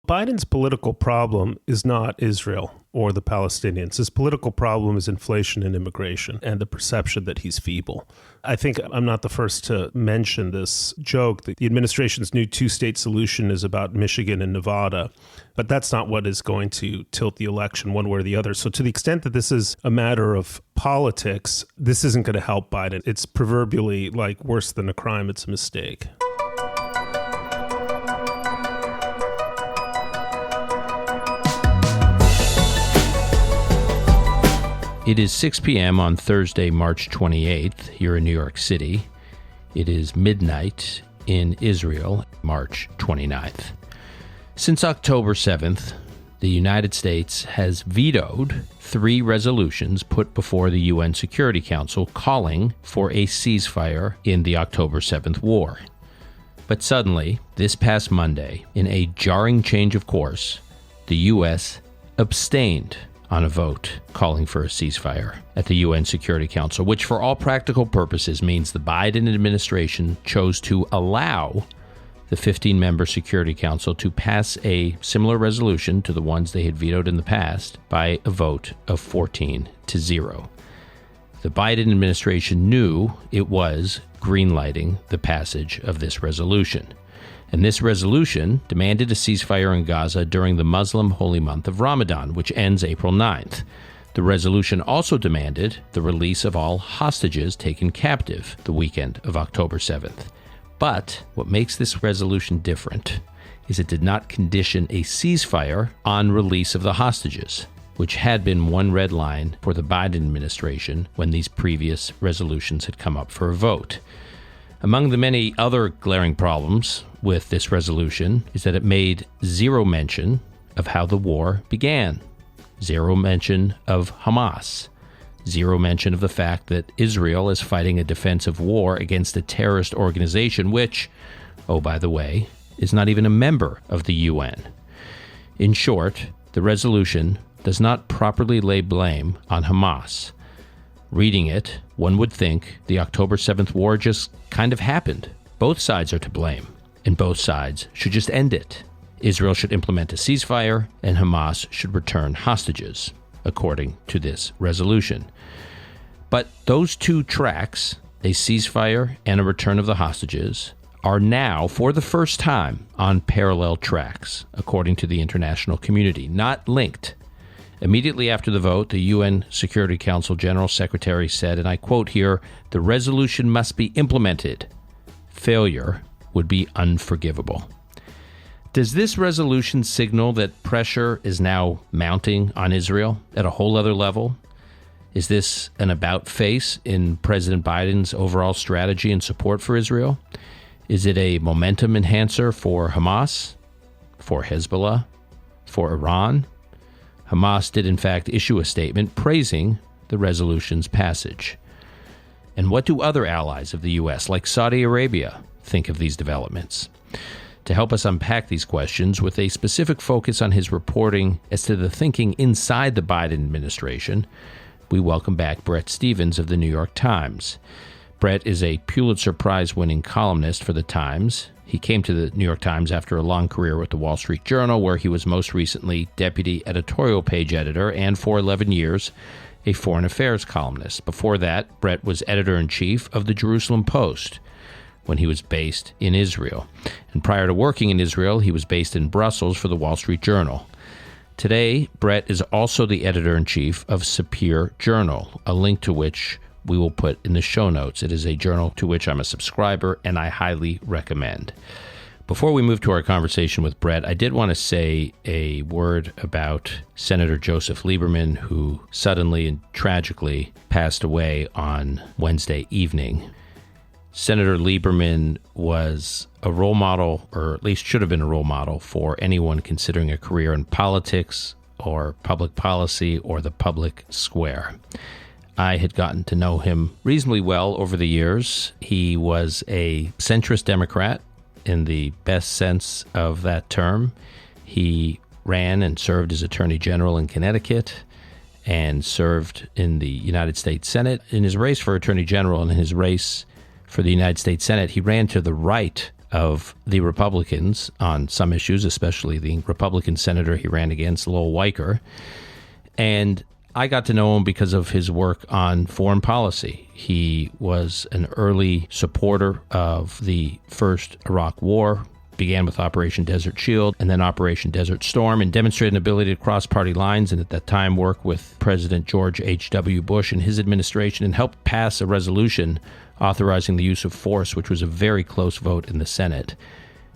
Biden's political problem is not Israel or the Palestinians. His political problem is inflation and immigration and the perception that he's feeble. I think I'm not the first to mention this joke that the administration's new two-state solution is about Michigan and Nevada, but that's not what is going to tilt the election one way or the other. So to the extent that this is a matter of politics, this isn't going to help Biden. It's proverbially like worse than a crime, it's a mistake. It is 6 p.m. on Thursday, March 28th, here in New York City. It is midnight in Israel, March 29th. Since October 7th, the United States has vetoed 3 resolutions put before the UN Security Council calling for a ceasefire in the October 7th war. But suddenly, this past Monday, in a jarring change of course, the U.S. abstained on a vote calling for a ceasefire at the UN Security Council, which for all practical purposes means the Biden administration chose to allow the 15-member Security Council to pass a similar resolution to the ones they had vetoed in the past by a vote of 14-0. The Biden administration knew it was greenlighting the passage of this resolution. And this resolution demanded a ceasefire in Gaza during the Muslim holy month of Ramadan, which ends April 9th. The resolution also demanded the release of all hostages taken captive the weekend of October 7th. But what makes this resolution different is it did not condition a ceasefire on release of the hostages, which had been one red line for the Biden administration when these previous resolutions had come up for a vote. Among the many other glaring problems with this resolution is that it made zero mention of how the war began, zero mention of Hamas, zero mention of the fact that Israel is fighting a defensive war against a terrorist organization which, oh, by the way, is not even a member of the UN. In short, the resolution does not properly lay blame on Hamas. Reading it, one would think the October 7th war just kind of happened. Both sides are to blame, and both sides should just end it. Israel should implement a ceasefire, and Hamas should return hostages, according to this resolution. But those two tracks, a ceasefire and a return of the hostages, are now, for the first time, on parallel tracks, according to the international community, not linked. Immediately after the vote, the UN Security Council General Secretary said, and I quote here, "The resolution must be implemented. Failure would be unforgivable." Does this resolution signal that pressure is now mounting on Israel at a whole other level? Is this an about-face in President Biden's overall strategy and support for Israel? Is it a momentum enhancer for Hamas, for Hezbollah, for Iran? Hamas did, in fact, issue a statement praising the resolution's passage. And what do other allies of the U.S., like Saudi Arabia, think of these developments? To help us unpack these questions with a specific focus on his reporting as to the thinking inside the Biden administration, we welcome back Bret Stephens of the New York Times. Bret is a Pulitzer Prize-winning columnist for the Times. He came to the New York Times after a long career with the Wall Street Journal, where he was most recently deputy editorial page editor and, for 11 years, a foreign affairs columnist. Before that, Bret was editor-in-chief of the Jerusalem Post when he was based in Israel. And prior to working in Israel, he was based in Brussels for the Wall Street Journal. Today, Bret is also the editor-in-chief of Sapir Journal, a link to which we will put in the show notes. It is a journal to which I'm a subscriber, and I highly recommend. Before we move to our conversation with Bret, I did want to say a word about Senator Joseph Lieberman, who suddenly and tragically passed away on Wednesday evening. Senator Lieberman was a role model, or at least should have been a role model, for anyone considering a career in politics or public policy or the public square. I had gotten to know him reasonably well over the years. He was a centrist Democrat in the best sense of that term. He ran and served as Attorney General in Connecticut and served in the United States Senate. In his race for Attorney General and in his race for the United States Senate, he ran to the right of the Republicans on some issues, especially the Republican senator he ran against, Lowell Weicker. And I got to know him because of his work on foreign policy. He was an early supporter of the first Iraq War, began with Operation Desert Shield and then Operation Desert Storm, and demonstrated an ability to cross party lines and at that time work with President George H.W. Bush and his administration and helped pass a resolution authorizing the use of force, which was a very close vote in the Senate.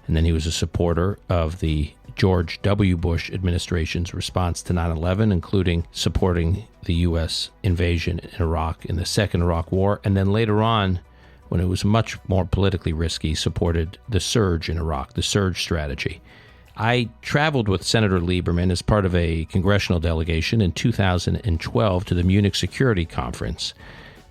And then he was a supporter of the George W. Bush administration's response to 9/11, including supporting the U.S. invasion in Iraq in the Second Iraq War, and then later on, when it was much more politically risky, supported the surge in Iraq, the surge strategy. I traveled with Senator Lieberman as part of a congressional delegation in 2012 to the Munich Security Conference.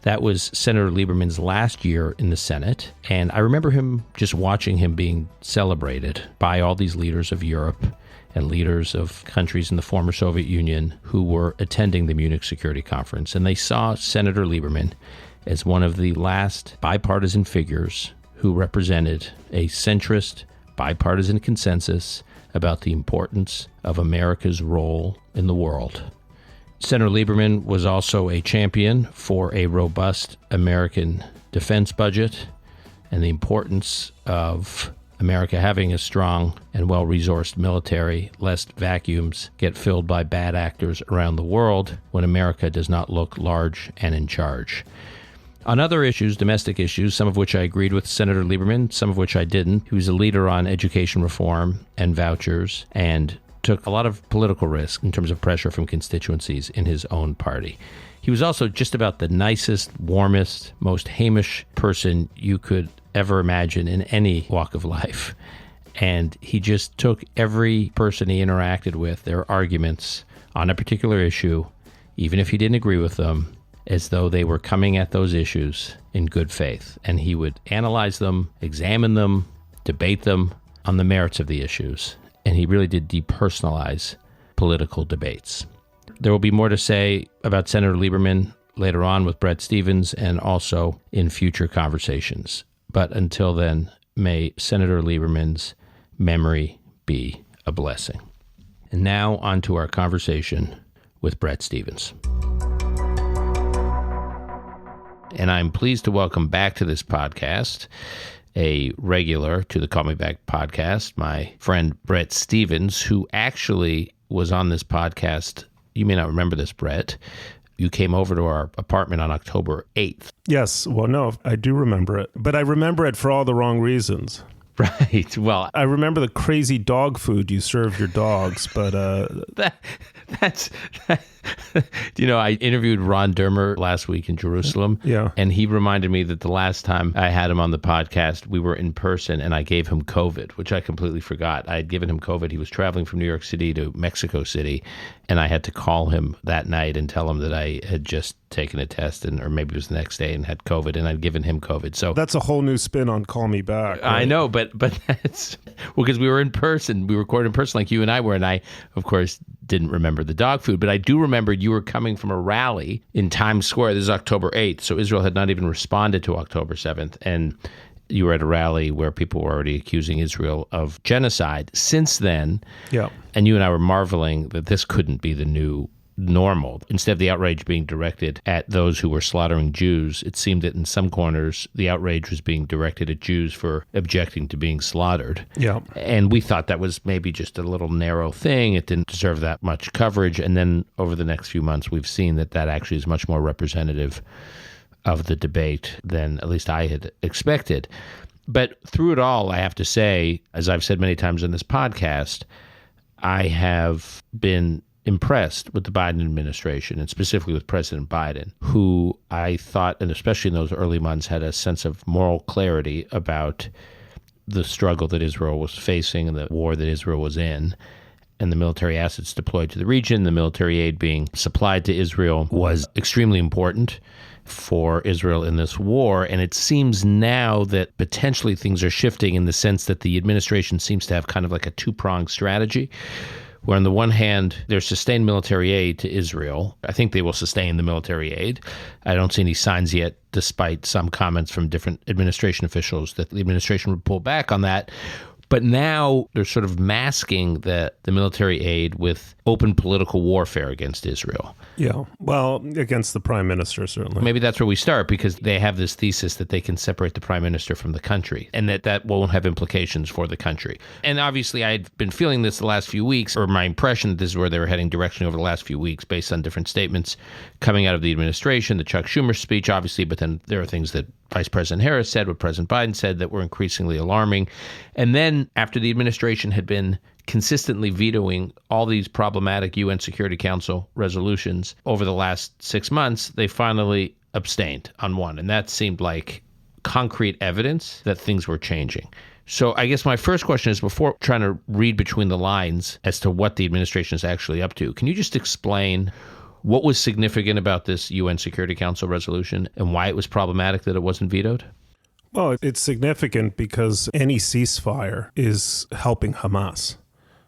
That was Senator Lieberman's last year in the Senate, and I remember him just watching him being celebrated by all these leaders of Europe and leaders of countries in the former Soviet Union who were attending the Munich Security Conference, and they saw Senator Lieberman as one of the last bipartisan figures who represented a centrist bipartisan consensus about the importance of America's role in the world. Senator Lieberman was also a champion for a robust American defense budget and the importance of America having a strong and well-resourced military, lest vacuums get filled by bad actors around the world when America does not look large and in charge. On other issues, domestic issues, some of which I agreed with Senator Lieberman, some of which I didn't, he was a leader on education reform and vouchers and took a lot of political risk in terms of pressure from constituencies in his own party. He was also just about the nicest, warmest, most Hamish person you could ever imagine in any walk of life. And he just took every person he interacted with, their arguments on a particular issue, even if he didn't agree with them, as though they were coming at those issues in good faith. And he would analyze them, examine them, debate them on the merits of the issues. And he really did depersonalize political debates. There will be more to say about Senator Lieberman later on with Bret Stephens and also in future conversations. But until then, may Senator Lieberman's memory be a blessing. And now on to our conversation with Bret Stephens. And I'm pleased to welcome back to this podcast a regular to the Call Me Back podcast, my friend Bret Stephens, who actually was on this podcast. You may not remember this, Bret. You came over to our apartment on October 8th. Yes. Well, no, I do remember it. But I remember it for all the wrong reasons. Right. Well, I remember the crazy dog food you served your dogs, but that's I interviewed Ron Dermer last week in Jerusalem. Yeah. And he reminded me that the last time I had him on the podcast, we were in person and I gave him COVID, which I completely forgot. I had given him COVID. He was traveling from New York City to Mexico City, and I had to call him that night and tell him that I had just taken a test, or maybe it was the next day, and had COVID, and I'd given him COVID. So that's a whole new spin on Call Me Back. Right? I know, but that's because we were in person. We recorded in person like you and I were, and I, of course, didn't remember the dog food, but I do remember you were coming from a rally in Times Square. This is October 8th, so Israel had not even responded to October 7th, and you were at a rally where people were already accusing Israel of genocide. Since then, yeah, and you and I were marveling that this couldn't be the new normal. Instead of the outrage being directed at those who were slaughtering Jews, it seemed that in some corners, the outrage was being directed at Jews for objecting to being slaughtered. Yeah. And we thought that was maybe just a little narrow thing. It didn't deserve that much coverage. And then over the next few months, we've seen that that actually is much more representative of the debate than at least I had expected. But through it all, I have to say, as I've said many times in this podcast, I have been impressed with the Biden administration, and specifically with President Biden, who I thought, and especially in those early months, had a sense of moral clarity about the struggle that Israel was facing and the war that Israel was in, and the military assets deployed to the region, the military aid being supplied to Israel was extremely important for Israel in this war. And it seems now that potentially things are shifting in the sense that the administration seems to have kind of like a two-pronged strategy, where on the one hand, there's sustained military aid to Israel. I think they will sustain the military aid. I don't see any signs yet, despite some comments from different administration officials, that the administration would pull back on that. But now they're sort of masking the military aid with open political warfare against Israel. Yeah, well, against the prime minister, certainly. Maybe that's where we start, because they have this thesis that they can separate the prime minister from the country and that won't have implications for the country. And obviously, I'd been feeling this the last few weeks, or my impression that this is where they were heading directionally over the last few weeks, based on different statements coming out of the administration, the Chuck Schumer speech, obviously, but then there are things that Vice President Harris said, what President Biden said, that were increasingly alarming. And then after the administration had been consistently vetoing all these problematic UN Security Council resolutions over the last 6 months, they finally abstained on one. And that seemed like concrete evidence that things were changing. So I guess my first question is, before trying to read between the lines as to what the administration is actually up to, can you just explain what was significant about this UN Security Council resolution and why it was problematic that it wasn't vetoed? Well, it's significant because any ceasefire is helping Hamas.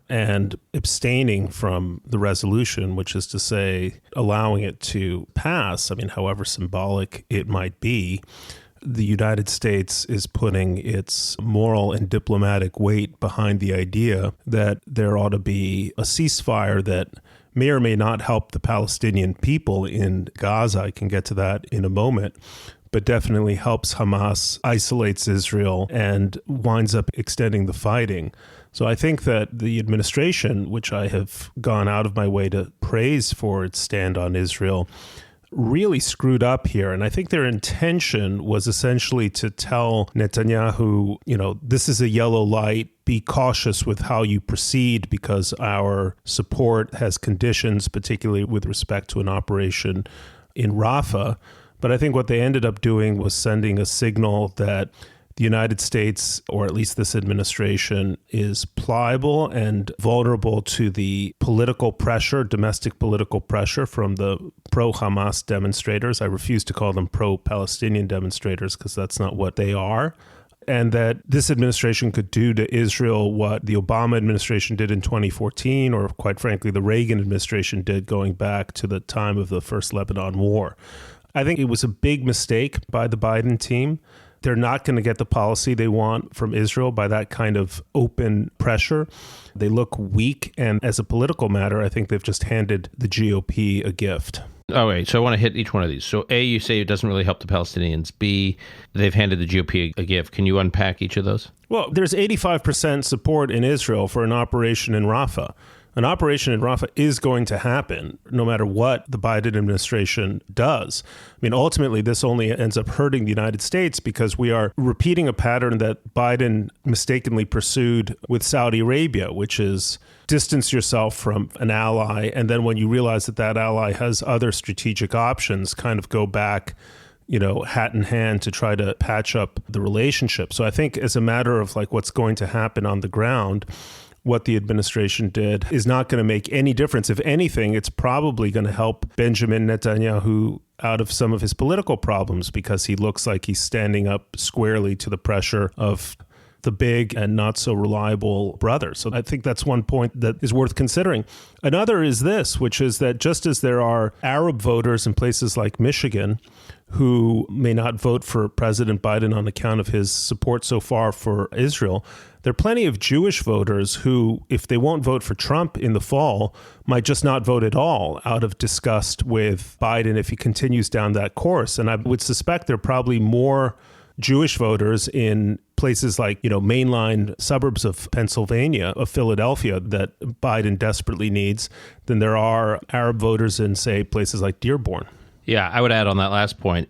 And abstaining from the resolution, which is to say allowing it to pass, I mean, however symbolic it might be, the United States is putting its moral and diplomatic weight behind the idea that there ought to be a ceasefire that may or may not help the Palestinian people in Gaza. I can get to that in a moment, but definitely helps Hamas, isolates Israel, and winds up extending the fighting. So I think that the administration, which I have gone out of my way to praise for its stand on Israel, really screwed up here. And I think their intention was essentially to tell Netanyahu, this is a yellow light. Be cautious with how you proceed, because our support has conditions, particularly with respect to an operation in Rafah. But I think what they ended up doing was sending a signal that the United States, or at least this administration, is pliable and vulnerable to the political pressure, domestic political pressure from the pro-Hamas demonstrators. I refuse to call them pro-Palestinian demonstrators because that's not what they are. And that this administration could do to Israel what the Obama administration did in 2014, or quite frankly, the Reagan administration did going back to the time of the first Lebanon war. I think it was a big mistake by the Biden team. They're not going to get the policy they want from Israel by that kind of open pressure. They look weak. And as a political matter, I think they've just handed the GOP a gift. All right, so I want to hit each one of these. So A, you say it doesn't really help the Palestinians. B, they've handed the GOP a gift. Can you unpack each of those? Well, there's 85% support in Israel for an operation in Rafah. An operation in Rafah is going to happen no matter what the Biden administration does. I mean, ultimately, this only ends up hurting the United States because we are repeating a pattern that Biden mistakenly pursued with Saudi Arabia, which is distance yourself from an ally. And then when you realize that that ally has other strategic options, kind of go back, hat in hand to try to patch up the relationship. So I think as a matter of like what's going to happen on the ground, what the administration did is not going to make any difference. If anything, it's probably going to help Benjamin Netanyahu out of some of his political problems because he looks like he's standing up squarely to the pressure of the big and not so reliable brother. So I think that's one point that is worth considering. Another is this, which is that just as there are Arab voters in places like Michigan who may not vote for President Biden on account of his support so far for Israel, there are plenty of Jewish voters who, if they won't vote for Trump in the fall, might just not vote at all out of disgust with Biden if he continues down that course. And I would suspect there are probably more Jewish voters in places like, mainline suburbs of Pennsylvania, of Philadelphia, that Biden desperately needs than there are Arab voters in, say, places like Dearborn. Yeah, I would add on that last point,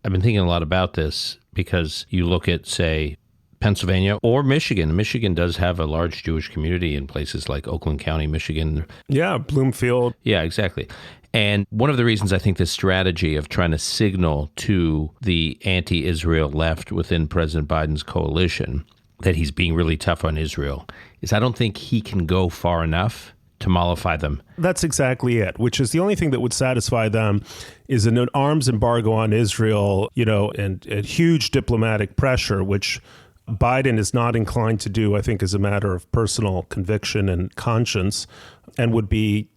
I've been thinking a lot about this because you look at, say, Pennsylvania or Michigan. Michigan does have a large Jewish community in places like Oakland County, Michigan. Yeah, Bloomfield. Yeah, exactly. And one of the reasons I think this strategy of trying to signal to the anti-Israel left within President Biden's coalition that he's being really tough on Israel is I don't think he can go far enough to mollify them. That's exactly it, which is the only thing that would satisfy them is an arms embargo on Israel, and huge diplomatic pressure, which Biden is not inclined to do, I think, as a matter of personal conviction and conscience, and would be,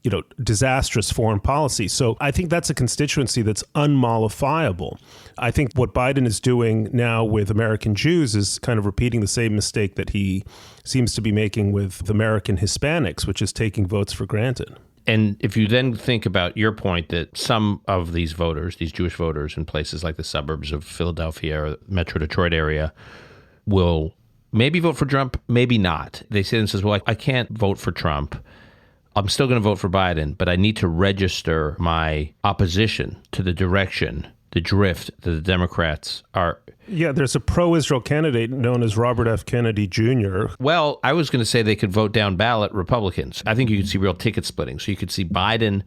disastrous foreign policy. So I think that's a constituency that's unmollifiable. I think what Biden is doing now with American Jews is kind of repeating the same mistake that he seems to be making with American Hispanics, which is taking votes for granted. And if you then think about your point that some of these voters, these Jewish voters in places like the suburbs of Philadelphia or Metro Detroit area, will maybe vote for Trump, maybe not. They say themselves, well, I can't vote for Trump. I'm still going to vote for Biden, but I need to register my opposition to the direction, the drift that the Democrats are. Yeah, there's a pro-Israel candidate known as Robert F. Kennedy Jr. Well, I was going to say they could vote down ballot Republicans. I think you could see real ticket splitting. So you could see Biden,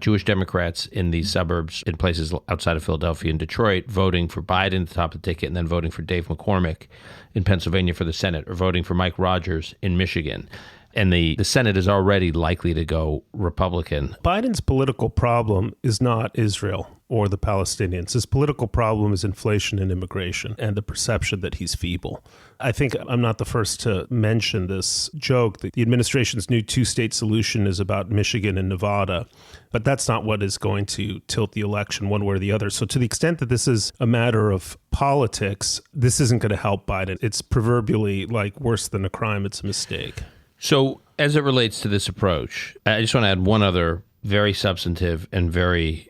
Jewish Democrats in these suburbs, in places outside of Philadelphia and Detroit, voting for Biden at the top of the ticket and then voting for Dave McCormick in Pennsylvania for the Senate, or voting for Mike Rogers in Michigan. And the Senate is already likely to go Republican. Biden's political problem is not Israel or the Palestinians. His political problem is inflation and immigration and the perception that he's feeble. I think I'm not the first to mention this joke that the administration's new two-state solution is about Michigan and Nevada, but that's not what is going to tilt the election one way or the other. So to the extent that this is a matter of politics, this isn't going to help Biden. It's proverbially like worse than a crime, it's a mistake. So as it relates to this approach, I just want to add one other very substantive and very,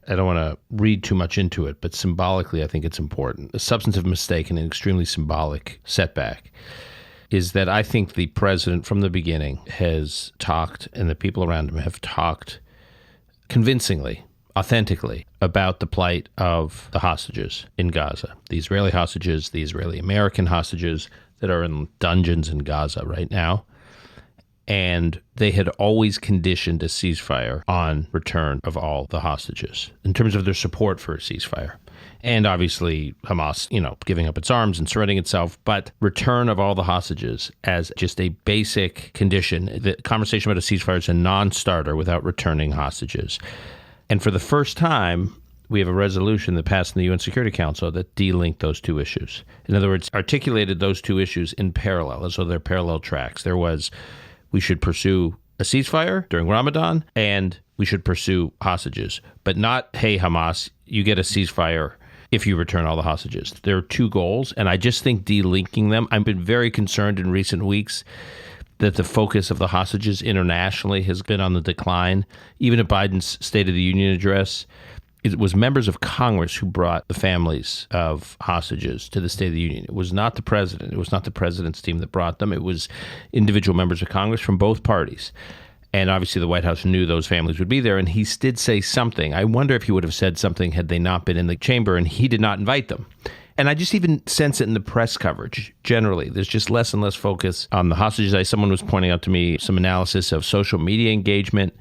I don't want to read too much into it, but symbolically I think it's important. A substantive mistake and an extremely symbolic setback is that I think the president from the beginning has talked, and the people around him have talked convincingly, authentically, about the plight of the hostages in Gaza, the Israeli hostages, the Israeli-American hostages that are in dungeons in Gaza right now. And they had always conditioned a ceasefire on return of all the hostages in terms of their support for a ceasefire. And obviously Hamas, giving up its arms and surrendering itself, but return of all the hostages as just a basic condition. The conversation about a ceasefire is a non-starter without returning hostages. And for the first time, we have a resolution that passed in the UN Security Council that delinked those two issues. In other words, articulated those two issues in parallel, as though they're parallel tracks. There was, we should pursue a ceasefire during Ramadan, and we should pursue hostages. But not, hey, Hamas, you get a ceasefire if you return all the hostages. There are two goals, and I just think delinking them, I've been very concerned in recent weeks that the focus of the hostages internationally has been on the decline. Even at Biden's State of the Union address, it was members of Congress who brought the families of hostages to the State of the Union. It was not the president. It was not the president's team that brought them. It was individual members of Congress from both parties. And obviously the White House knew those families would be there, and he did say something. I wonder if he would have said something had they not been in the chamber, and he did not invite them. And I just even sense it in the press coverage generally. There's just less and less focus on the hostages. Someone was pointing out to me some analysis of social media engagement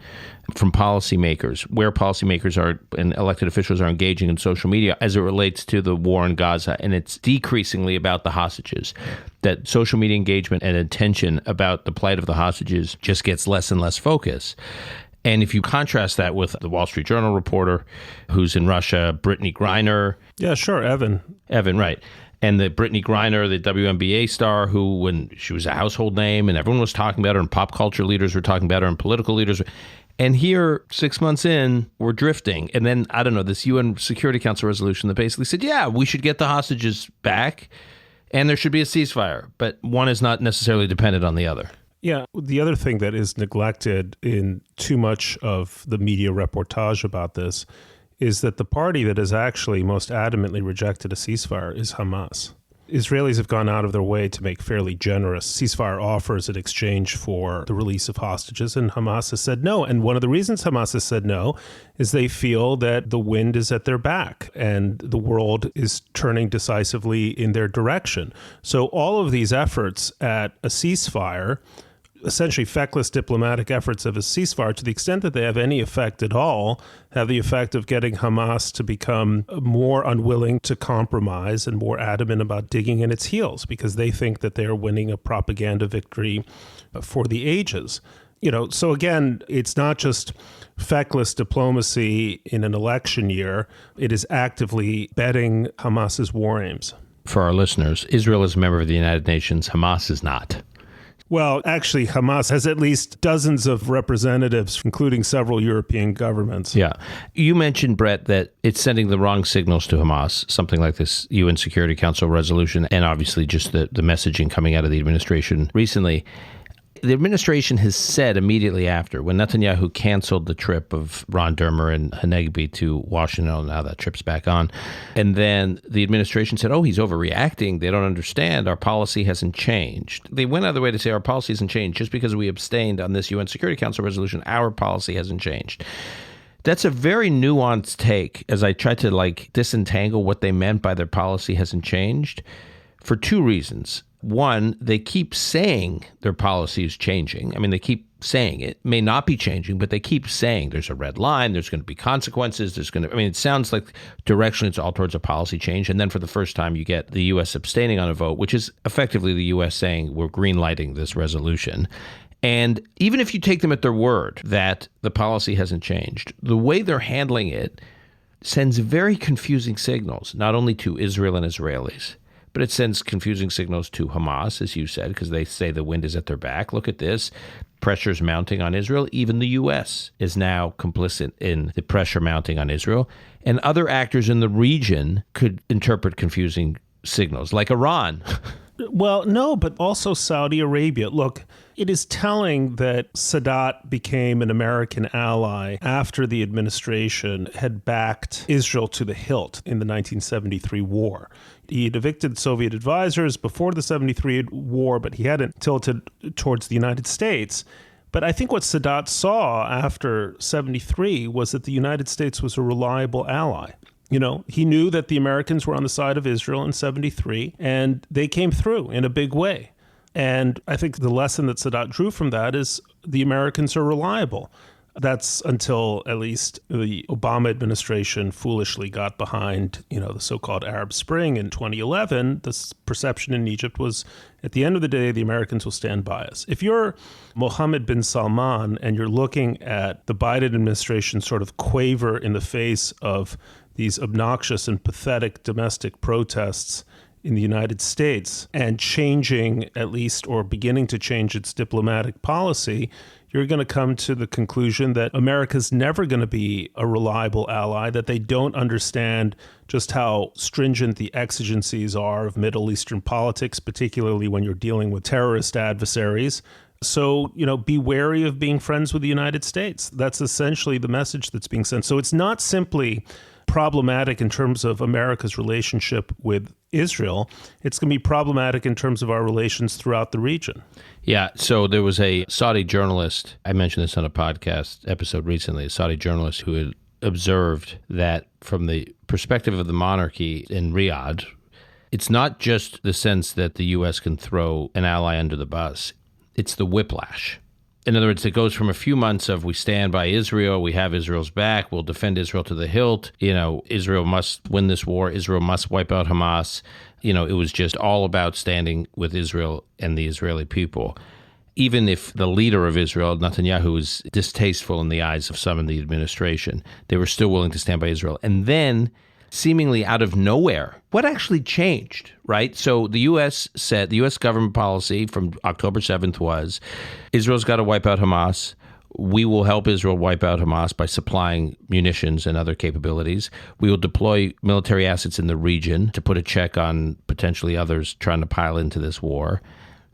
from policymakers, where policymakers are and elected officials are engaging in social media as it relates to the war in Gaza. And it's decreasingly about the hostages. That social media engagement and attention about the plight of the hostages just gets less and less focus. And if you contrast that with the Wall Street Journal reporter who's in Russia, Brittany Griner. Yeah, sure, Evan, right. And the Brittany Griner, the WNBA star, who when she was a household name and everyone was talking about her and pop culture leaders were talking about her and political leaders. And here, 6 months in, we're drifting. And then, I don't know, this UN Security Council resolution that basically said, yeah, we should get the hostages back and there should be a ceasefire. But one is not necessarily dependent on the other. Yeah, the other thing that is neglected in too much of the media reportage about this is that the party that has actually most adamantly rejected a ceasefire is Hamas. Israelis have gone out of their way to make fairly generous ceasefire offers in exchange for the release of hostages, and Hamas has said no. And one of the reasons Hamas has said no is they feel that the wind is at their back and the world is turning decisively in their direction. So all of these efforts at a ceasefire, essentially feckless diplomatic efforts of a ceasefire, to the extent that they have any effect at all, have the effect of getting Hamas to become more unwilling to compromise and more adamant about digging in its heels because they think that they're winning a propaganda victory for the ages. So again, it's not just feckless diplomacy in an election year. It is actively betting Hamas's war aims. for our listeners, Israel is a member of the United Nations. Hamas is not. Well, actually, Hamas has at least dozens of representatives, including several European governments. Yeah. You mentioned, Bret, that it's sending the wrong signals to Hamas, something like this UN Security Council resolution, and obviously just the messaging coming out of the administration recently. The administration has said immediately after, when Netanyahu canceled the trip of Ron Dermer and Hanegbi to Washington, now that trip's back on, and then the administration said, he's overreacting. They don't understand. Our policy hasn't changed. They went out of the way to say our policy hasn't changed. Just because we abstained on this UN Security Council resolution, our policy hasn't changed. That's a very nuanced take, as I tried to disentangle what they meant by their policy hasn't changed, for two reasons. One, they keep saying their policy is changing. I mean, they keep saying it may not be changing, but they keep saying there's a red line, there's going to be consequences, it sounds like directionally it's all towards a policy change. And then for the first time, you get the U.S. abstaining on a vote, which is effectively the U.S. saying we're green lighting this resolution. And even if you take them at their word that the policy hasn't changed, the way they're handling it sends very confusing signals, not only to Israel and Israelis, but it sends confusing signals to Hamas, as you said, because they say the wind is at their back. Look at this. Pressure's mounting on Israel. Even the U.S. is now complicit in the pressure mounting on Israel. And other actors in the region could interpret confusing signals, like Iran. Well, no, but also Saudi Arabia. Look, it is telling that Sadat became an American ally after the administration had backed Israel to the hilt in the 1973 war. He had evicted Soviet advisors before the 73 war, but he hadn't tilted towards the United States. But I think what Sadat saw after 73 was that the United States was a reliable ally. He knew that the Americans were on the side of Israel in 73, and they came through in a big way. And I think the lesson that Sadat drew from that is the Americans are reliable. That's until at least the Obama administration foolishly got behind, the so-called Arab Spring in 2011. The perception in Egypt was, at the end of the day, the Americans will stand by us. If you're Mohammed bin Salman and you're looking at the Biden administration sort of quaver in the face of these obnoxious and pathetic domestic protests in the United States and changing at least or beginning to change its diplomatic policy, you're going to come to the conclusion that America's never going to be a reliable ally, that they don't understand just how stringent the exigencies are of Middle Eastern politics, particularly when you're dealing with terrorist adversaries. So, be wary of being friends with the United States. That's essentially the message that's being sent. So it's not simply problematic in terms of America's relationship with Israel. It's going to be problematic in terms of our relations throughout the region. Yeah, so there was a Saudi journalist, I mentioned this on a podcast episode recently, a Saudi journalist who had observed that from the perspective of the monarchy in Riyadh, it's not just the sense that the U.S. can throw an ally under the bus, it's the whiplash. In other words, it goes from a few months of we stand by Israel, we have Israel's back, we'll defend Israel to the hilt, Israel must win this war, Israel must wipe out Hamas. It was just all about standing with Israel and the Israeli people. Even if the leader of Israel, Netanyahu, is distasteful in the eyes of some in the administration, they were still willing to stand by Israel. And then, seemingly out of nowhere, what actually changed, right? So the U.S. said, the U.S. government policy from October 7th was, Israel's got to wipe out Hamas. We will help Israel wipe out Hamas by supplying munitions and other capabilities. We will deploy military assets in the region to put a check on potentially others trying to pile into this war.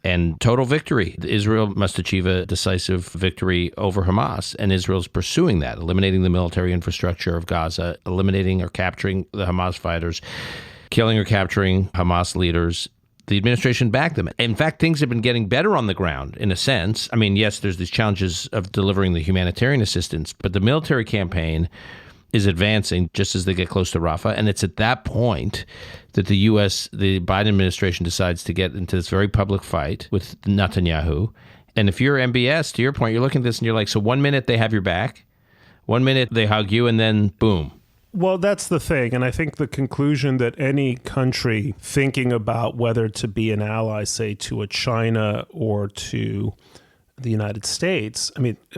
And total victory. Israel must achieve a decisive victory over Hamas, and Israel's pursuing that, eliminating the military infrastructure of Gaza, eliminating or capturing the Hamas fighters, killing or capturing Hamas leaders. The administration backed them. In fact, things have been getting better on the ground, in a sense. Yes, there's these challenges of delivering the humanitarian assistance, but the military campaign is advancing just as they get close to Rafah. And it's at that point that the Biden administration decides to get into this very public fight with Netanyahu. And if you're MBS, to your point, you're looking at this and you're like, so 1 minute they have your back, 1 minute they hug you, and then boom. Well, that's the thing. And I think the conclusion that any country thinking about whether to be an ally, say, to a China or to the United States,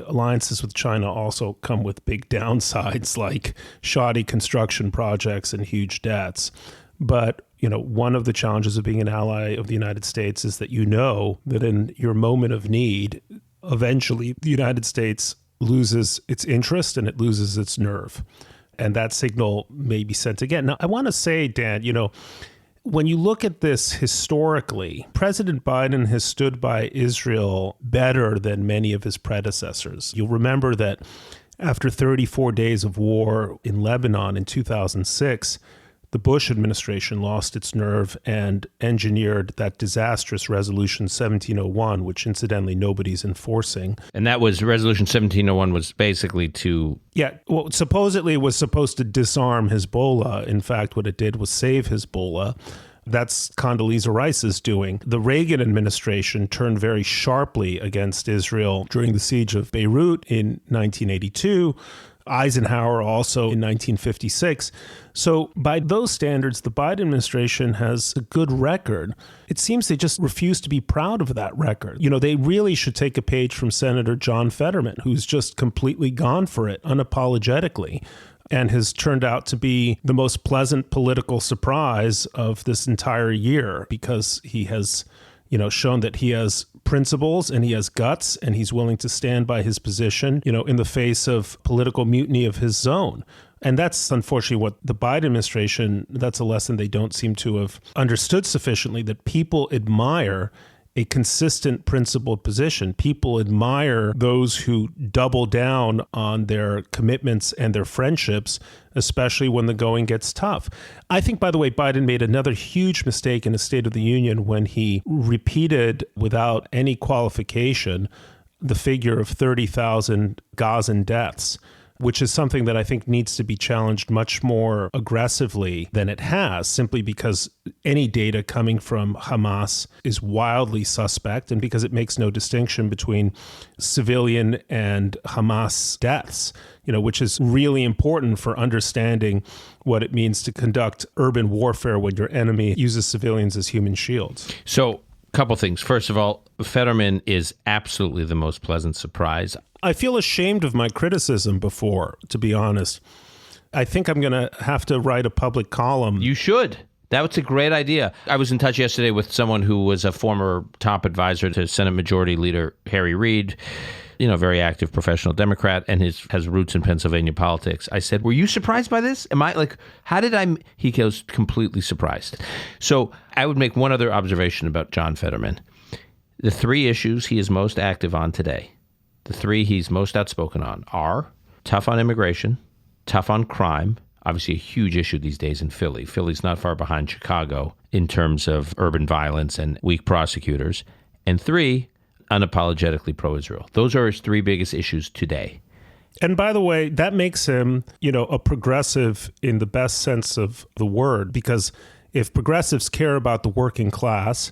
alliances with China also come with big downsides like shoddy construction projects and huge debts. But, one of the challenges of being an ally of the United States is that that in your moment of need, eventually the United States loses its interest and it loses its nerve. And that signal may be sent again. Now, I want to say, Dan, when you look at this historically, President Biden has stood by Israel better than many of his predecessors. You'll remember that after 34 days of war in Lebanon in 2006, the Bush administration lost its nerve and engineered that disastrous Resolution 1701, which incidentally nobody's enforcing. And that was Resolution 1701 was basically to... Yeah, well, supposedly it was supposed to disarm Hezbollah. In fact, what it did was save Hezbollah. That's Condoleezza Rice's doing. The Reagan administration turned very sharply against Israel during the siege of Beirut in 1982. Eisenhower also in 1956. So by those standards, the Biden administration has a good record. It seems they just refuse to be proud of that record. They really should take a page from Senator John Fetterman, who's just completely gone for it unapologetically and has turned out to be the most pleasant political surprise of this entire year because he has shown that he has principles and he has guts and he's willing to stand by his position, in the face of political mutiny of his zone. And that's unfortunately what the Biden administration, that's a lesson they don't seem to have understood sufficiently, that people admire a consistent, principled position. People admire those who double down on their commitments and their friendships, especially when the going gets tough. I think, by the way, Biden made another huge mistake in his State of the Union when he repeated without any qualification the figure of 30,000 Gazan deaths, which is something that I think needs to be challenged much more aggressively than it has, simply because any data coming from Hamas is wildly suspect and because it makes no distinction between civilian and Hamas deaths, which is really important for understanding what it means to conduct urban warfare when your enemy uses civilians as human shields. So, couple things. First of all, Fetterman is absolutely the most pleasant surprise. I feel ashamed of my criticism before, to be honest. I think I'm going to have to write a public column. You should. That was a great idea. I was in touch yesterday with someone who was a former top advisor to Senate Majority Leader Harry Reid, very active professional Democrat, and has roots in Pennsylvania politics. I said, were you surprised by this? He goes, completely surprised. So I would make one other observation about John Fetterman. The three issues he is most active on today, the three he's most outspoken on are tough on immigration, tough on crime, obviously a huge issue these days in Philly. Philly's not far behind Chicago in terms of urban violence and weak prosecutors. And three, unapologetically pro-Israel. Those are his three biggest issues today. And by the way, that makes him, a progressive in the best sense of the word, because if progressives care about the working class,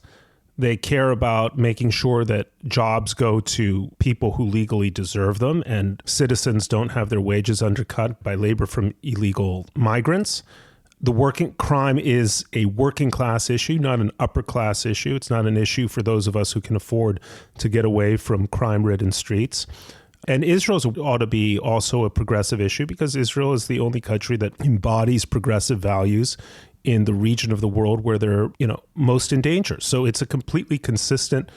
they care about making sure that jobs go to people who legally deserve them and citizens don't have their wages undercut by labor from illegal migrants. The working crime is a working class issue, not an upper class issue. It's not an issue for those of us who can afford to get away from crime-ridden streets. And Israel's ought to be also a progressive issue because Israel is the only country that embodies progressive values in the region of the world where they're, most in danger. So it's a completely consistent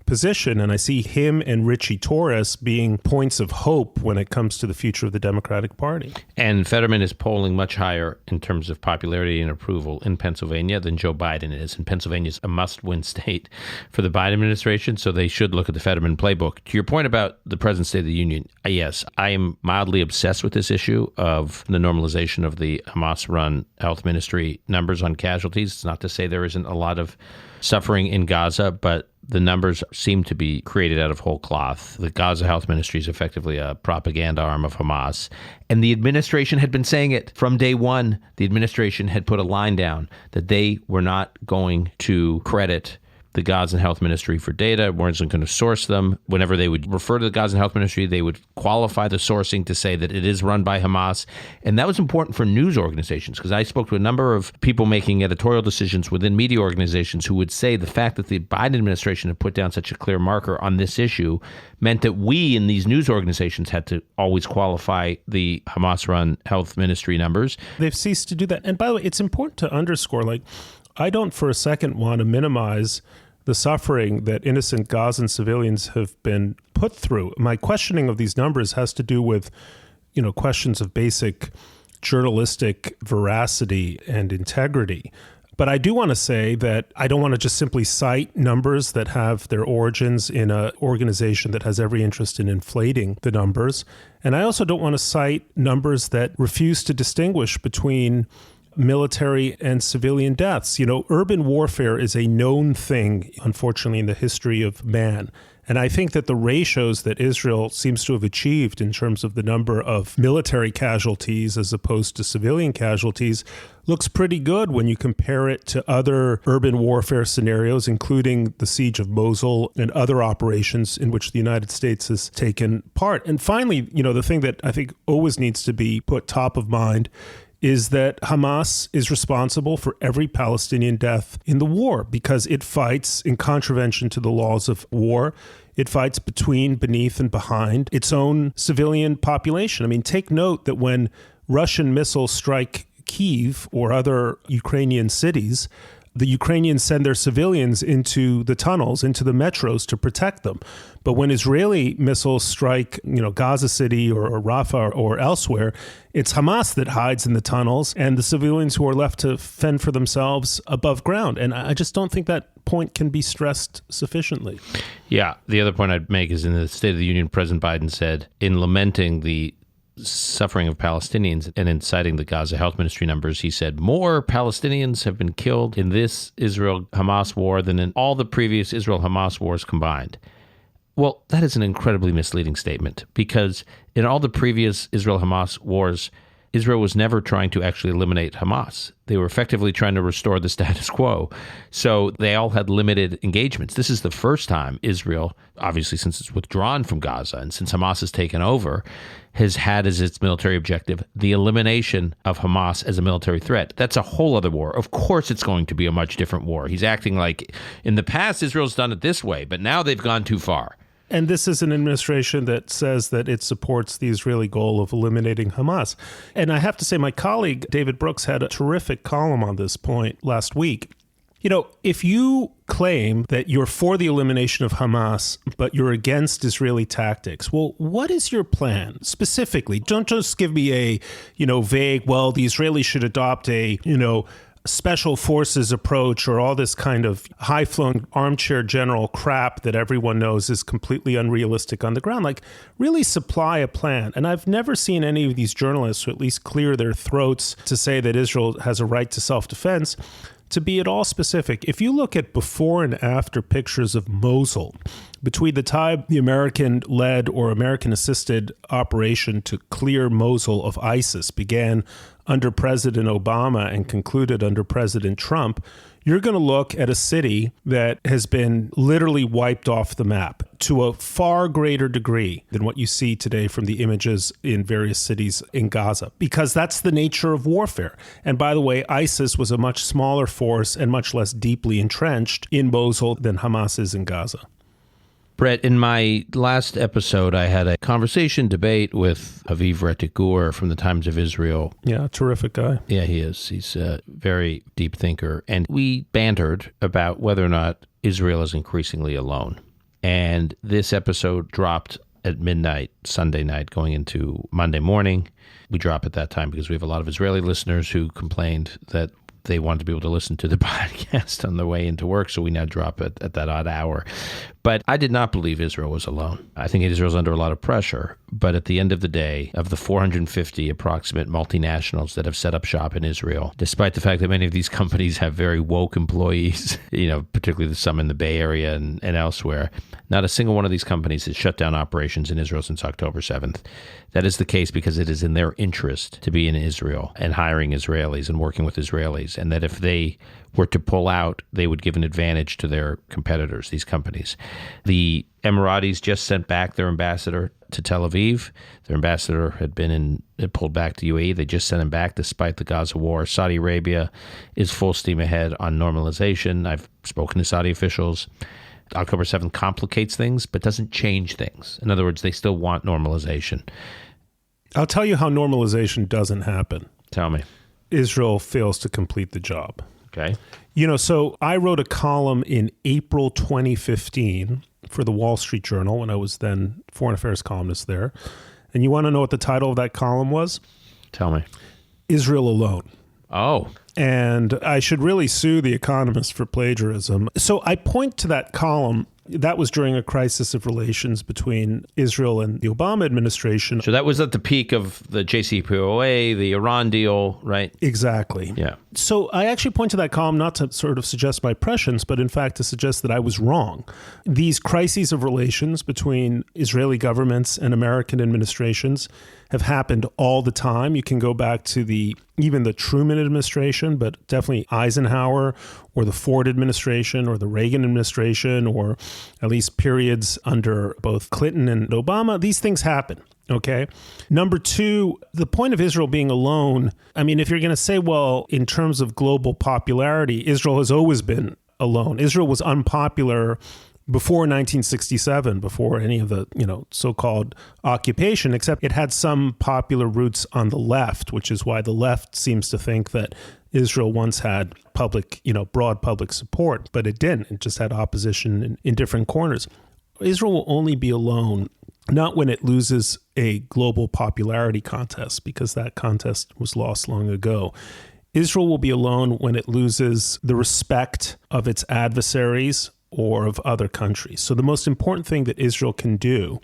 position. And I see him and Richie Torres being points of hope when it comes to the future of the Democratic Party. And Fetterman is polling much higher in terms of popularity and approval in Pennsylvania than Joe Biden is. And Pennsylvania is a must-win state for the Biden administration, so they should look at the Fetterman playbook. To your point about the President's State of the Union, yes, I am mildly obsessed with this issue of the normalization of the Hamas-run health ministry numbers on casualties. It's not to say there isn't a lot of suffering in Gaza, but the numbers seem to be created out of whole cloth. The Gaza Health Ministry is effectively a propaganda arm of Hamas. And the administration had been saying it from day one. The administration had put a line down that they were not going to credit the Gaza Health Ministry for data, weren't going to source them. Whenever they would refer to the Gaza Health Ministry, they would qualify the sourcing to say that it is run by Hamas. And that was important for news organizations, because I spoke to a number of people making editorial decisions within media organizations who would say the fact that the Biden administration had put down such a clear marker on this issue meant that we in these news organizations had to always qualify the Hamas-run health ministry numbers. They've ceased to do that. And by the way, it's important to underscore, I don't for a second want to minimize the suffering that innocent Gazan civilians have been put through. My questioning of these numbers has to do with, questions of basic journalistic veracity and integrity. But I do want to say that I don't want to just simply cite numbers that have their origins in an organization that has every interest in inflating the numbers. And I also don't want to cite numbers that refuse to distinguish between military and civilian deaths. Urban warfare is a known thing, unfortunately, in the history of man. And I think that the ratios that Israel seems to have achieved in terms of the number of military casualties as opposed to civilian casualties looks pretty good when you compare it to other urban warfare scenarios, including the siege of Mosul and other operations in which the United States has taken part. And finally, the thing that I think always needs to be put top of mind is that Hamas is responsible for every Palestinian death in the war because it fights in contravention to the laws of war. It fights between, beneath, and behind its own civilian population. I mean, take note that when Russian missiles strike Kyiv or other Ukrainian cities, the Ukrainians send their civilians into the tunnels, into the metros to protect them. But when Israeli missiles strike, Gaza City or Rafah or elsewhere, it's Hamas that hides in the tunnels and the civilians who are left to fend for themselves above ground. And I just don't think that point can be stressed sufficiently. Yeah. The other point I'd make is in the State of the Union, President Biden said, in lamenting the suffering of Palestinians and in citing the Gaza Health Ministry numbers, he said more Palestinians have been killed in this Israel-Hamas war than in all the previous Israel-Hamas wars combined. Well, that is an incredibly misleading statement because in all the previous Israel-Hamas wars, Israel was never trying to actually eliminate Hamas. They were effectively trying to restore the status quo. So they all had limited engagements. This is the first time Israel, obviously since it's withdrawn from Gaza and since Hamas has taken over, has had as its military objective the elimination of Hamas as a military threat. That's a whole other war. Of course it's going to be a much different war. He's acting like in the past Israel's done it this way, but now they've gone too far. And this is an administration that says that it supports the Israeli goal of eliminating Hamas. And I have to say, my colleague, David Brooks, had a terrific column on this point last week. If you claim that you're for the elimination of Hamas, but you're against Israeli tactics, well, what is your plan specifically? Don't just give me a, vague, well, the Israelis should adopt a, special forces approach or all this kind of high-flown armchair general crap that everyone knows is completely unrealistic on the ground. Like, really supply a plan. And I've never seen any of these journalists who at least clear their throats to say that Israel has a right to self-defense to be at all specific. If you look at before and after pictures of Mosul, between the time the American-led or American-assisted operation to clear Mosul of ISIS began under President Obama and concluded under President Trump, you're going to look at a city that has been literally wiped off the map to a far greater degree than what you see today from the images in various cities in Gaza, because that's the nature of warfare. And by the way, ISIS was a much smaller force and much less deeply entrenched in Mosul than Hamas is in Gaza. Bret, in my last episode, I had a debate with Aviv Retik-Gur from the Times of Israel. Yeah, terrific guy. Yeah, he is. He's a very deep thinker. And we bantered about whether or not Israel is increasingly alone. And this episode dropped at midnight, Sunday night, going into Monday morning. We drop at that time because we have a lot of Israeli listeners who complained that they wanted to be able to listen to the podcast on their way into work, so we now drop it at that odd hour. But I did not believe Israel was alone. I think Israel's under a lot of pressure, but at the end of the day, of the 450 approximate multinationals that have set up shop in Israel, despite the fact that many of these companies have very woke employees, particularly some in the Bay Area and elsewhere, not a single one of these companies has shut down operations in Israel since October 7th. That is the case because it is in their interest to be in Israel and hiring Israelis and working with Israelis, and that if they were to pull out, they would give an advantage to their competitors, these companies. The Emiratis just sent back their ambassador to Tel Aviv. Their ambassador had pulled back to UAE. They just sent him back despite the Gaza war. Saudi Arabia is full steam ahead on normalization. I've spoken to Saudi officials. October 7th complicates things, but doesn't change things. In other words, they still want normalization. I'll tell you how normalization doesn't happen. Tell me. Israel fails to complete the job. Okay. So I wrote a column in April 2015 for the Wall Street Journal when I was then foreign affairs columnist there. And you want to know what the title of that column was? Tell me. Israel Alone. Oh. And I should really sue The Economist for plagiarism. So I point to that column. That was during a crisis of relations between Israel and the Obama administration. So that was at the peak of the JCPOA, the Iran deal, right? Exactly. Yeah. So I actually point to that column not to sort of suggest my prescience, but in fact to suggest that I was wrong. These crises of relations between Israeli governments and American administrations have happened all the time. You can go back to even the Truman administration, but definitely Eisenhower or the Ford administration or the Reagan administration, or at least periods under both Clinton and Obama. These things happen. Okay. Number two, the point of Israel being alone. I mean, if you're going to say, well, in terms of global popularity, Israel has always been alone. Israel was unpopular before 1967, before any of the, so-called occupation, except it had some popular roots on the left, which is why the left seems to think that Israel once had public, broad public support, but it didn't. It just had opposition in different corners. Israel will only be alone not when it loses a global popularity contest, because that contest was lost long ago. Israel will be alone when it loses the respect of its adversaries or of other countries. So the most important thing that Israel can do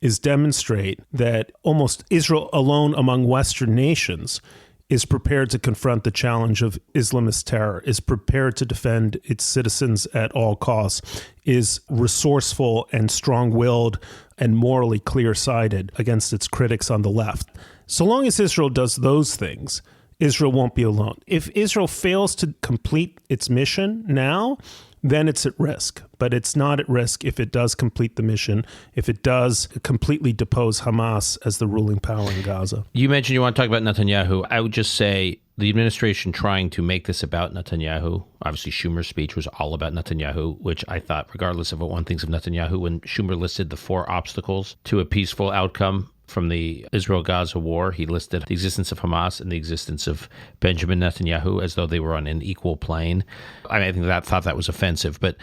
is demonstrate that almost Israel alone among Western nations is prepared to confront the challenge of Islamist terror, is prepared to defend its citizens at all costs, is resourceful and strong-willed and morally clear-sighted against its critics on the left. So long as Israel does those things, Israel won't be alone. If Israel fails to complete its mission now, then it's at risk. But it's not at risk if it does complete the mission, if it does completely depose Hamas as the ruling power in Gaza. You mentioned you want to talk about Netanyahu. I would just say the administration trying to make this about Netanyahu, obviously Schumer's speech was all about Netanyahu, which I thought, regardless of what one thinks of Netanyahu, when Schumer listed the 4 obstacles to a peaceful outcome from the Israel-Gaza war, he listed the existence of Hamas and the existence of Benjamin Netanyahu as though they were on an equal plane. I thought that was offensive, but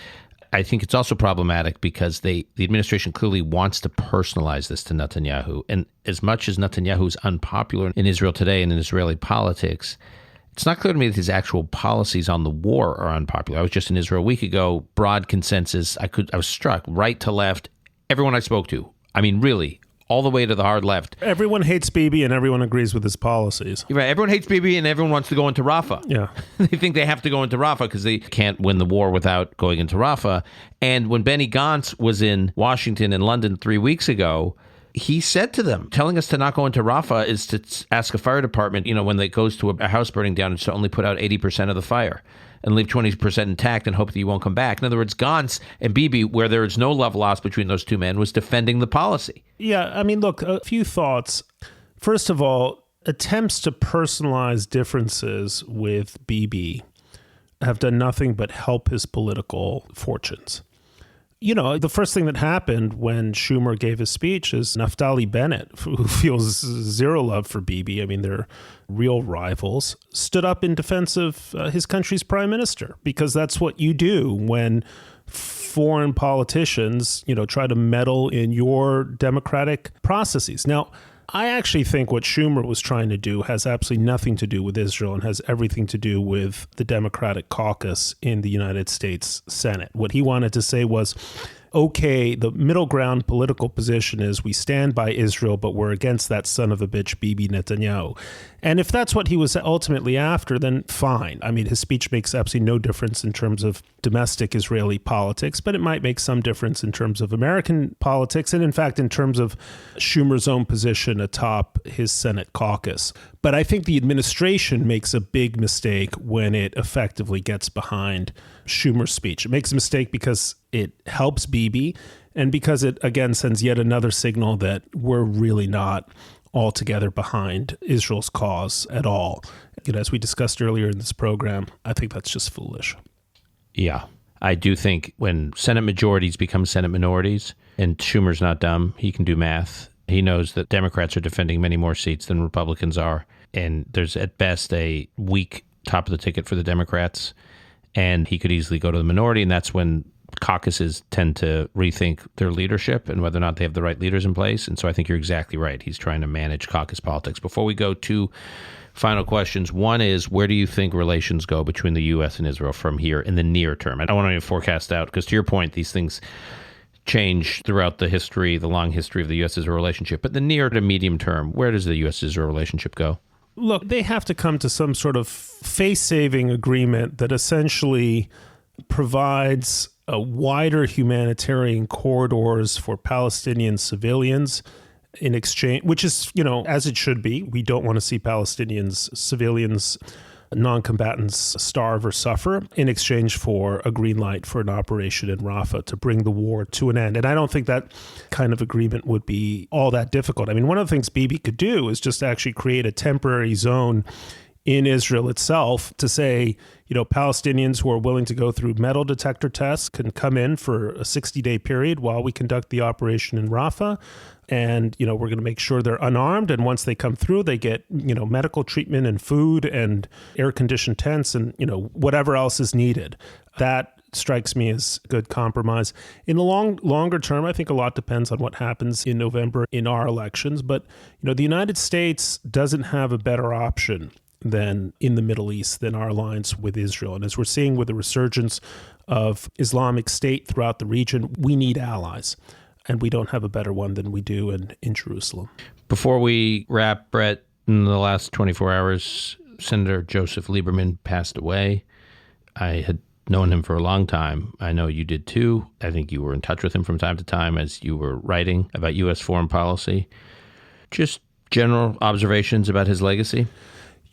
I think it's also problematic because the administration clearly wants to personalize this to Netanyahu. And as much as Netanyahu is unpopular in Israel today and in Israeli politics, it's not clear to me that his actual policies on the war are unpopular. I was just in Israel a week ago, broad consensus. I was struck right to left. Everyone I spoke to, I mean, really, all the way to the hard left. Everyone hates Bibi and everyone agrees with his policies. You're right. Everyone hates Bibi and everyone wants to go into Rafah. Yeah. They think they have to go into Rafah because they can't win the war without going into Rafah. And when Benny Gantz was in Washington and London 3 weeks ago, he said to them, telling us to not go into Rafah is to ask a fire department, when it goes to a house burning down, it's to only put out 80% of the fire and leave 20% intact and hope that you won't come back. In other words, Gantz and Bibi, where there is no love lost between those two men, was defending the policy. Yeah, I mean, look, a few thoughts. First of all, attempts to personalize differences with Bibi have done nothing but help his political fortunes. The first thing that happened when Schumer gave his speech is Naftali Bennett, who feels zero love for Bibi, I mean, they're real rivals, stood up in defense of his country's prime minister, because that's what you do when foreign politicians, try to meddle in your democratic processes. Now, I actually think what Schumer was trying to do has absolutely nothing to do with Israel and has everything to do with the Democratic caucus in the United States Senate. What he wanted to say was, okay, the middle ground political position is we stand by Israel, but we're against that son of a bitch, Bibi Netanyahu. And if that's what he was ultimately after, then fine. I mean, his speech makes absolutely no difference in terms of domestic Israeli politics, but it might make some difference in terms of American politics and, in fact, in terms of Schumer's own position atop his Senate caucus. But I think the administration makes a big mistake when it effectively gets behind Schumer's speech. It makes a mistake because it helps Bibi and because it, again, sends yet another signal that we're really not altogether behind Israel's cause at all. As we discussed earlier in this program, I think that's just foolish. Yeah, I do think when Senate majorities become Senate minorities, and Schumer's not dumb, he can do math. He knows that Democrats are defending many more seats than Republicans are. And there's at best a weak top of the ticket for the Democrats, and he could easily go to the minority, and that's when caucuses tend to rethink their leadership and whether or not they have the right leaders in place. And so I think you're exactly right. He's trying to manage caucus politics. Before we go to final questions, one is, where do you think relations go between the U.S. and Israel from here in the near term? I don't want to forecast out, because to your point, these things change throughout the long history of the U.S.-Israel relationship. But the near to medium term, where does the U.S.-Israel relationship go? Look, they have to come to some sort of face-saving agreement that essentially provides a wider humanitarian corridors for Palestinian civilians in exchange, which is, as it should be. We don't want to see Palestinians, civilians, non-combatants starve or suffer, in exchange for a green light for an operation in Rafah to bring the war to an end. And I don't think that kind of agreement would be all that difficult. I mean, one of the things Bibi could do is just actually create a temporary zone in Israel itself to say, Palestinians who are willing to go through metal detector tests can come in for a 60-day period while we conduct the operation in Rafah. And, we're going to make sure they're unarmed. And once they come through, they get, medical treatment and food and air-conditioned tents and, whatever else is needed. That strikes me as a good compromise. In the longer term, I think a lot depends on what happens in November in our elections. But, the United States doesn't have a better option than in the Middle East than our alliance with Israel. And as we're seeing with the resurgence of Islamic State throughout the region, we need allies. And we don't have a better one than we do in Jerusalem. Before we wrap, Bret, in the last 24 hours, Senator Joseph Lieberman passed away. I had known him for a long time. I know you did too. I think you were in touch with him from time to time as you were writing about U.S. foreign policy. Just general observations about his legacy?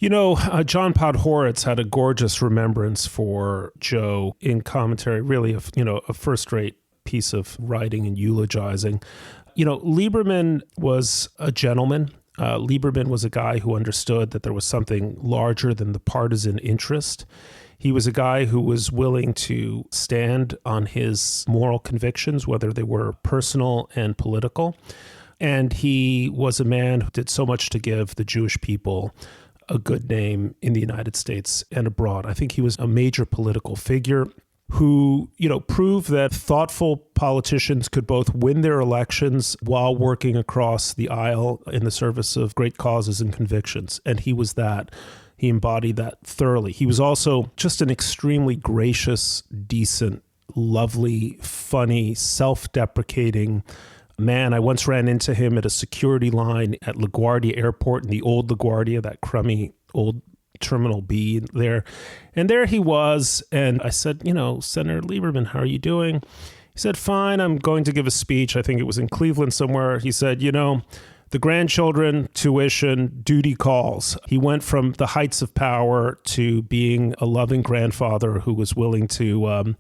John Podhoretz had a gorgeous remembrance for Joe in commentary, really, a first-rate piece of writing and eulogizing. Lieberman was a gentleman. Lieberman was a guy who understood that there was something larger than the partisan interest. He was a guy who was willing to stand on his moral convictions, whether they were personal and political. And he was a man who did so much to give the Jewish people a good name in the United States and abroad. I think he was a major political figure who, proved that thoughtful politicians could both win their elections while working across the aisle in the service of great causes and convictions. And he was that. He embodied that thoroughly. He was also just an extremely gracious, decent, lovely, funny, self-deprecating man. I once ran into him at a security line at LaGuardia Airport in the old LaGuardia, that crummy old Terminal B there. And there he was. And I said, Senator Lieberman, how are you doing? He said, fine, I'm going to give a speech. I think it was in Cleveland somewhere. He said, the grandchildren, tuition, duty calls. He went from the heights of power to being a loving grandfather who was willing to,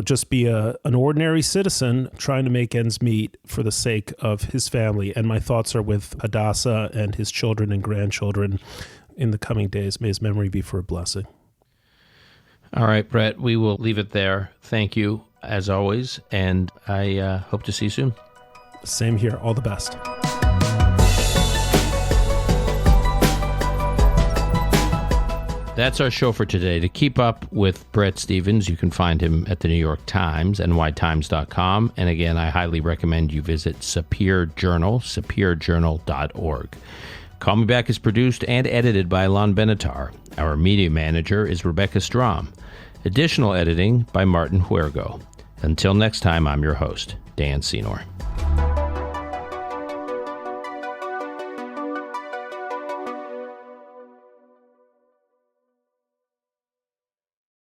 just be an ordinary citizen trying to make ends meet for the sake of his family. And my thoughts are with Hadassah and his children and grandchildren in the coming days. May his memory be for a blessing. All right, Bret, we will leave it there. Thank you, as always, and I hope to see you soon. Same here. All the best. That's our show for today. To keep up with Bret Stephens, you can find him at the New York Times, nytimes.com. And again, I highly recommend you visit Sapir Journal, sapirjournal.org. Call Me Back is produced and edited by Alon Benatar. Our media manager is Rebecca Strom. Additional editing by Martin Huergo. Until next time, I'm your host, Dan Senor.